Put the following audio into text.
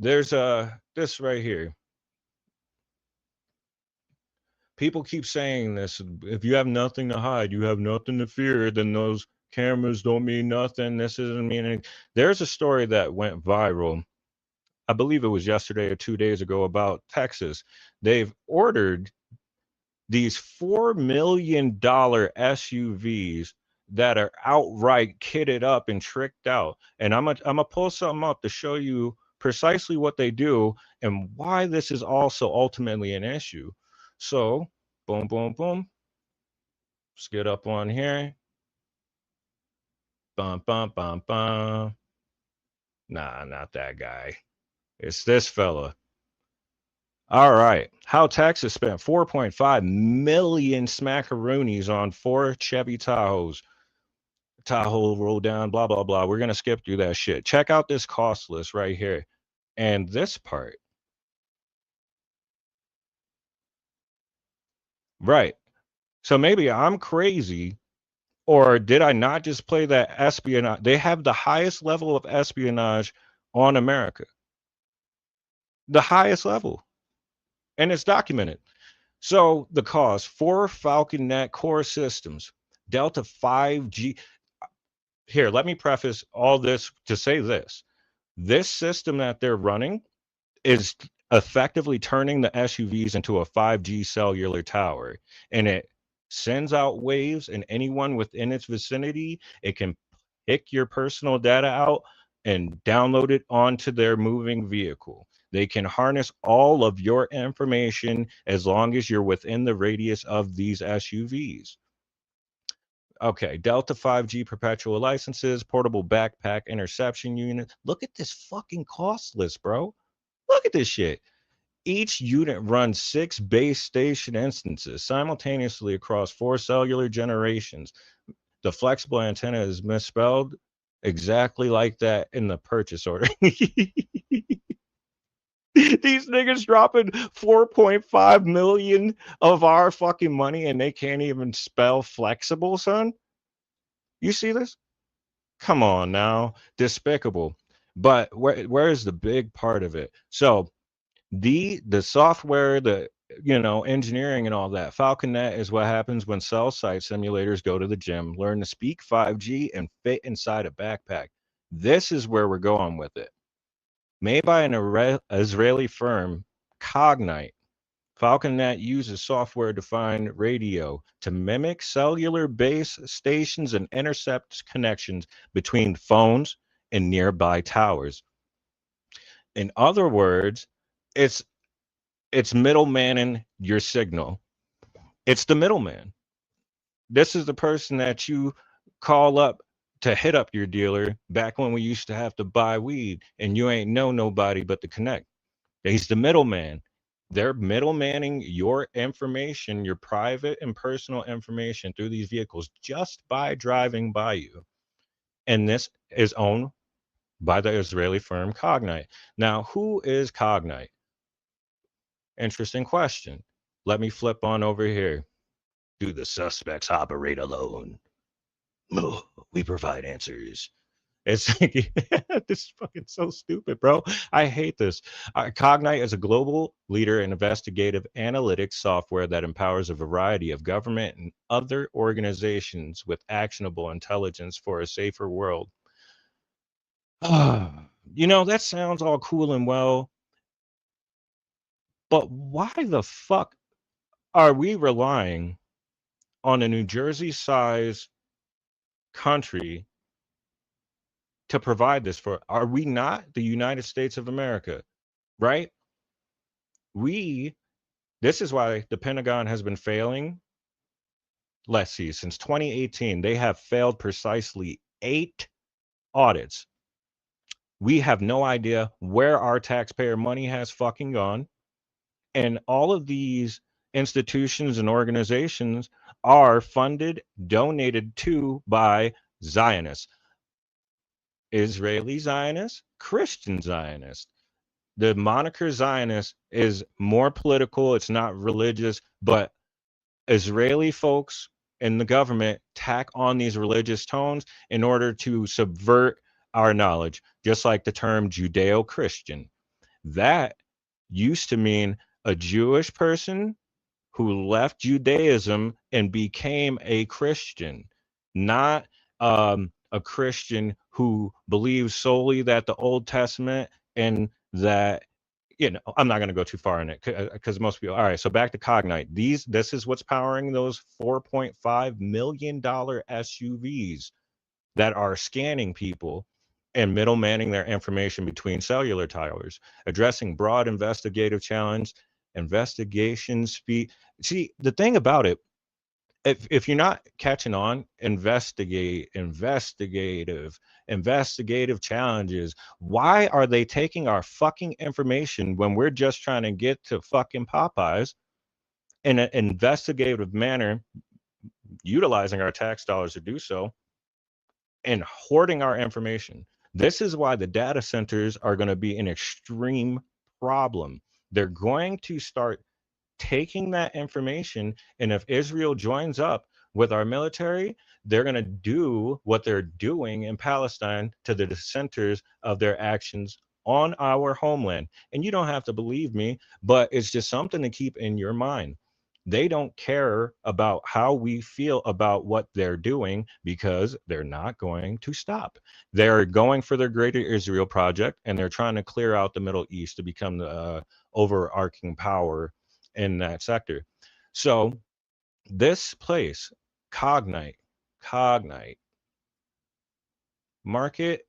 There's this right here. People keep saying this. If you have nothing to hide, you have nothing to fear, then those cameras don't mean nothing. This isn't meaning. There's a story that went viral. I believe it was yesterday or 2 days ago about Texas. They've ordered these $4 million SUVs that are outright kitted up and tricked out. And I'm gonna pull something up to show you precisely what they do and why this is also ultimately an issue. So, boom, boom, boom. Let's get up on here. Bum, bum, bum, bum. Nah, not that guy. It's this fella. All right. How Texas spent 4.5 million smackaroonies on four Chevy Tahoes. Tahoe roll down, blah, blah, blah. We're going to skip through that shit. Check out this cost list right here. And this part. Right. So maybe I'm crazy, or did I not just play that espionage? They have the highest level of espionage on America, the highest level, and it's documented. So the cost: four Falcon Net core systems, Delta 5G. Here, let me preface all this to say this. This system that they're running is effectively turning the SUVs into a 5G cellular tower, and it sends out waves, and anyone within its vicinity, it can pick your personal data out and download it onto their moving vehicle. They can harness all of your information as long as you're within the radius of these SUVs. Okay, Delta 5G perpetual licenses, portable backpack interception unit. Look at this fucking cost list, bro. Look at this shit. Each unit runs 6 base station instances simultaneously across 4 cellular generations. The flexible antenna is misspelled exactly like that in the purchase order. These niggas dropping 4.5 million of our fucking money and they can't even spell flexible, son. You see this? Come on now. Despicable. But where's the big part of it? So the software, the engineering and all that. Falconet is what happens when cell site simulators go to the gym, learn to speak 5G, and fit inside a backpack. This is where we're going with it. Made by an Israeli firm, Cognyte, Falconet uses software-defined radio to mimic cellular base stations and intercept connections between phones and nearby towers. In other words, it's it's middlemaning your signal. It's the middleman. This is the person that you call up to hit up your dealer back when we used to have to buy weed and you ain't know nobody but to connect. He's the middleman. They're middlemaning your information, your private and personal information through these vehicles just by driving by you. And this is owned by the Israeli firm Cognyte. Now, who is Cognyte? Interesting question. Let me flip on over here. Do the suspects operate alone? No, we provide answers. It's like, this is fucking so stupid, bro. I hate this. Cognyte is a global leader in investigative analytics software that empowers a variety of government and other organizations with actionable intelligence for a safer world. That sounds all cool and well, but why the fuck are we relying on a New Jersey size country to provide this for? Are we not the United States of America? Right? We This is why the Pentagon has been failing. Let's see, since 2018, they have failed precisely 8 audits. We have no idea where our taxpayer money has fucking gone. And all of these institutions and organizations are funded, donated to by Zionists, Israeli Zionists, Christian Zionists. The moniker Zionist is more political, it's not religious, but Israeli folks and the government tack on these religious tones in order to subvert our knowledge, just like the term Judeo Christian. That used to mean a Jewish person who left Judaism and became a Christian, not a Christian who believes solely that the Old Testament and that, I'm not going to go too far in it because most people. All right, so back to Cognyte. This is what's powering those $4.5 million SUVs that are scanning people and middlemanning their information between cellular towers, addressing broad investigative challenge, investigation speed. See, the thing about it, if you're not catching on, investigative challenges. Why are they taking our fucking information when we're just trying to get to fucking Popeyes in an investigative manner, utilizing our tax dollars to do so, and hoarding our information? This is why the data centers are going to be an extreme problem. They're going to start taking that information, and if Israel joins up with our military, they're going to do what they're doing in Palestine to the dissenters of their actions on our homeland. And you don't have to believe me, but it's just something to keep in your mind. They don't care about how we feel about what they're doing because they're not going to stop. They're going for their Greater Israel project, and they're trying to clear out the Middle East to become the overarching power in that sector. So this place, Cognyte, market